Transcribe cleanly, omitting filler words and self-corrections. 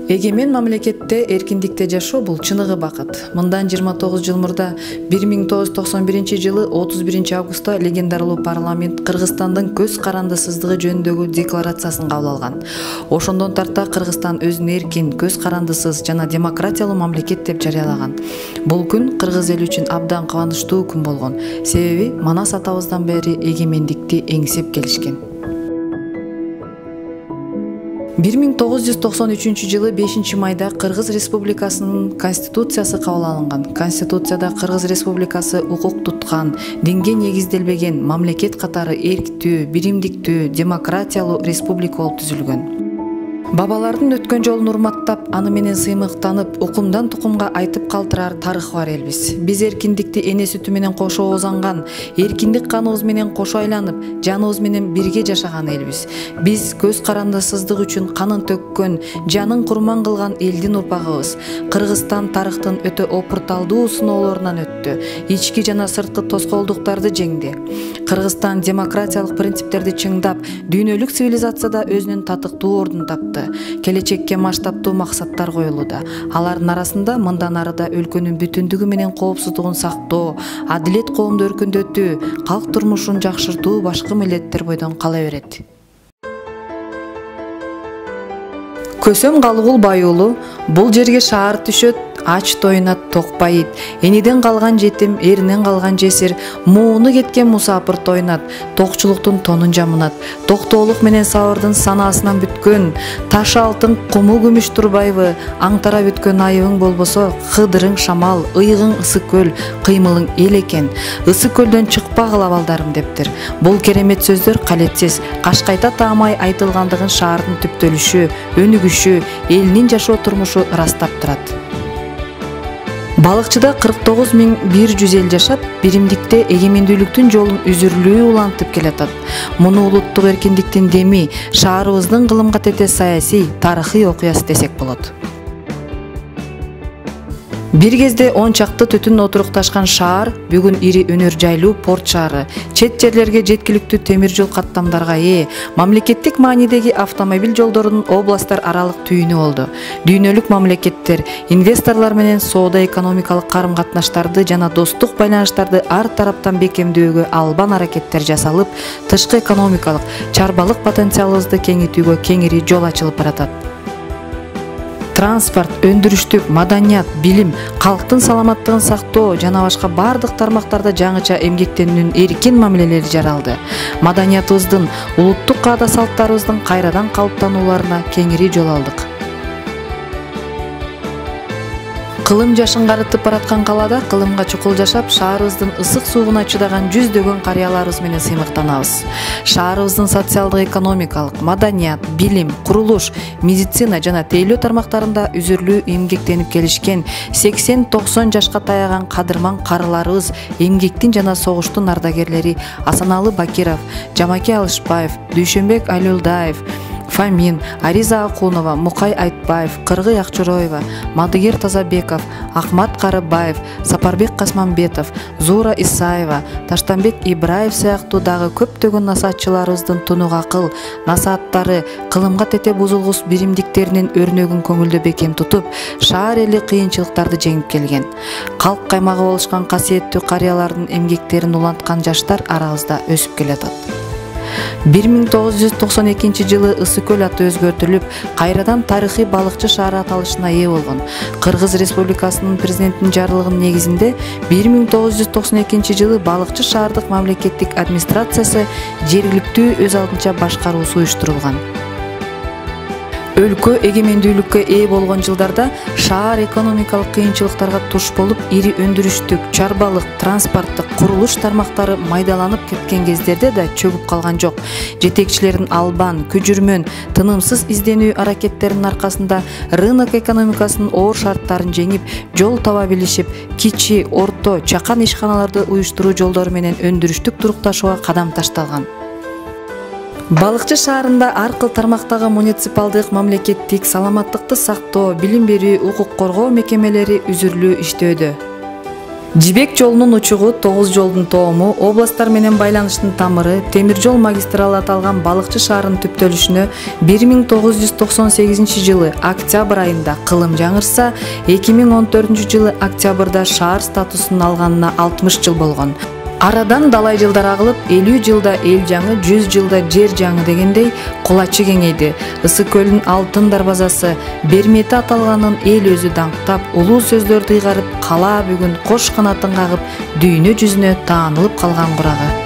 Эгемен мамлекетте эркиндикте жашоо бул чыныгы бакыт. Мындан 29 жыл мурда 1991 31 августта легендарылуу парламент Кыргызстандын көз карандысыздыгы жөнүндөгү декларациясын кабыл алган. Ошондон тарта Кыргызстан өзүн эркин, көз карандысыз жана демократиялуу мамлекет деп жарыялаган. Бул күн кыргыз эли үчүн абдан кубанычтуу күн болгон. Себеби Манас атабыздан бери эгемендикти эңсеп келишкен. 1993 жылы 5 майда Кыргыз Республикасынын Конституциясы кабыл алынган. Конституцияда Кыргыз Республикасы укук туткан, динге негизделбеген мамлекет катары эрктүү, биримдиктүү, демократиялуу республика болуп түзүлгөн. Бабалардын өткөн жолун урматтап, аны менен сыймыктанып, укумдан тукумга айтып калтырар тарых бар элбиз. Биз эркиндикти эне сүтү менен кошо озанган, эркиндик каныбыз менен кошо айланып, жаныбыз менен бирге жашаган элбиз. Биз көз карандысыздык үчүн канын төккөн, жанын курман кылган элдин урпагыбыз. Кыргызстан тарыхтын өтө опурталдуу сыноолорунан өттү. Ички жана сырткы тоскоолдуктарды жеңди. Кыргызстан демократиялык принциптерди чыңдап, дүйнөлүк цивилизацияда өзүнүн татыктуу ордун тапты. Келечекке масштабтуу максаттар коюлууда. Алардын арасында мындан арыда өлкөнүн бүтүндүгү менен коопсуздугун сактоо, адилет коомду өркүндөтүү, калк турмушун жакшыртуу башкы милдеттер бойдон кала берет. Көсөм Галыгул Байуулу бул жерге шаар түшөт, ач тойнат, ток байыт. Эниден калган жетим, эринен калган жесир, мууну кеткен мусапыр тойнат, токчулуктун тонун жамынат. Токтоолук менен сабырдын санаасынан бүткөн, таш алтын куму күмүш турбайбы, аңтара бүткөн айыбың болбосо, кыдырың шамал, ыйыгың ысык көл, кыймылың эл экен. Ысык көлдөн чыкпагыла балдарым дептир. Бул керемет сөздөр калетсиз, кашкайта таамай айтылгандыгын шаардын түптөлүшү, өнүгүшү, элинин жашоо турмушу ырастап турат. Балыкчыда 49.100 эл жашап, биримдикте эгемендүүлүктүн жолун үзүрлүү улантып келатат. Муну улуттук эркиндиктин деми, шаарыбыздын кылымга тете саясий, тарыхый окуясы десек болот. Бир кезде 10 чакты түтүн отурукташкан шаар бүгүн ири өнөр жайлуу порт шаары, чет жерлерге жеткиликтүү темир жол каттамдарга ээ, мамлекеттик маанидеги автомобиль жолдорунун областтар аралык түйүнү болду. Дүйнөлүк мамлекеттер, инвесторлор менен соода экономикалык карым-катнаштарды жана достук байланыштарды ар тараптан бекемдөөгө албан аракеттер жасалып, тышкы экономикалык, чарбалык потенциалыбызды кеңейтүүгө кеңири жол ачылып баратат. Транспорт, өндүрүштүк, маданият, билим, калктын саламаттыгын сактоо жана башка бардык тармактарда жаңыча эмгектенүүнүн эркин мамилелери жаралды. Маданиятыбыздын, улуттук каада салттарыбыздын кайрадан калыптанууларына кеңири жол алдык. Кылым жашын карытып бараткан калада кылымга чукул жашап, шаарыбыздын ысык суугуна чыдаган жүздөгөн карыяларыбыз менен сыймыктанабыз. Шаарыбыздын социалдык, экономикалык, маданият, билим, курулуш, медицина жана тейлөө тармактарында үзүрлүү эмгектенип келишкен 80-90 жашка таяган кадырман карыларыбыз, эмгектин жана согуштун ардагерлери Асаналы Бакиров, Жамаке Алышбаев, Дүйшөнбек Алиулдаев, Фамин, Ариза Акунова, Мукай Айтбаев, Кыргый Акчуроева, Мадыгер Тазабеков, Ахмат Карыбаев, Сапарбек Касманбетов, Зура Исаева, Таштанбек Ибраев сыяктуу дагы көптөгөн насаатчыларыбыздын тунук акыл, насааттары, кылымга тете бузулгус биримдиктеринин өрнөгүн көңүлдө бекем тутуп, шаар эли кыйынчылыктарды жеңип келген. Калк каймагы болушкан касиеттүү карыялардын эмгектерин уланткан жаштар арабызда өсүп келатат. 1992 жылы Ысыкөл аты өзгөртүлүп, кайрадан тарыхый балыкчы шаары аталышына ээ болгон. Кыргыз Республикасынын президентинин жарлыгынын негизинде 1992 жылы балыкчы шаардык мамлекеттик администрациясы жергиликтүү өз алдынча башкаруусу уюштурулган. Өлкө эгемендүүлүккө ээ болгон жылдарда шаар экономикалык кыйынчылыктарга туш болуп, ири өндүрүштүк, чарбалык, транспорттук, курулуш тармактары майдаланып кеткен кездерде да чөгүп калган жок. Жетекчилердин албан, күжүрмөн, тынымсыз изденүү аракеттеринин аркасында рынок экономикасынын оор шарттарын жеңип, жол таба билишип, кичи, орто, чакан ишканаларды уюштуруу жолдору менен өндүрүштүк турукташууга кадам ташталган. Балыкчы шаарында ар кыл тармактагы муниципалдык, мамлекеттик, саламаттыкты сактоо, билим берүү, укук коргоо мекемелери үзүрлүү иштөөдө. Жибек жолунун учугу, 9 жолдун тоому, областтар менен байланыштын тамыры, темир жол магистралы аталган балыкчы шаарынын түптөлүшүнө 1998 жылы октябрь айында кылым жаңырса, 2014 жылы октябрда шаар статусун алганына 60 жыл болгон. Арадан далай жылдар агылып, 50 жылда эл жаңы, 100 жылда жер жаңы дегендей кулачы кеңейди. Ысык көлүнүн алтын дарбазасы, Бермети аталганын эл өзү даңктап, улуу сөздөр ыйгарып, кала бүгүн кош канатын кагып, дүйнө жүзүнө таанылып калган курагы.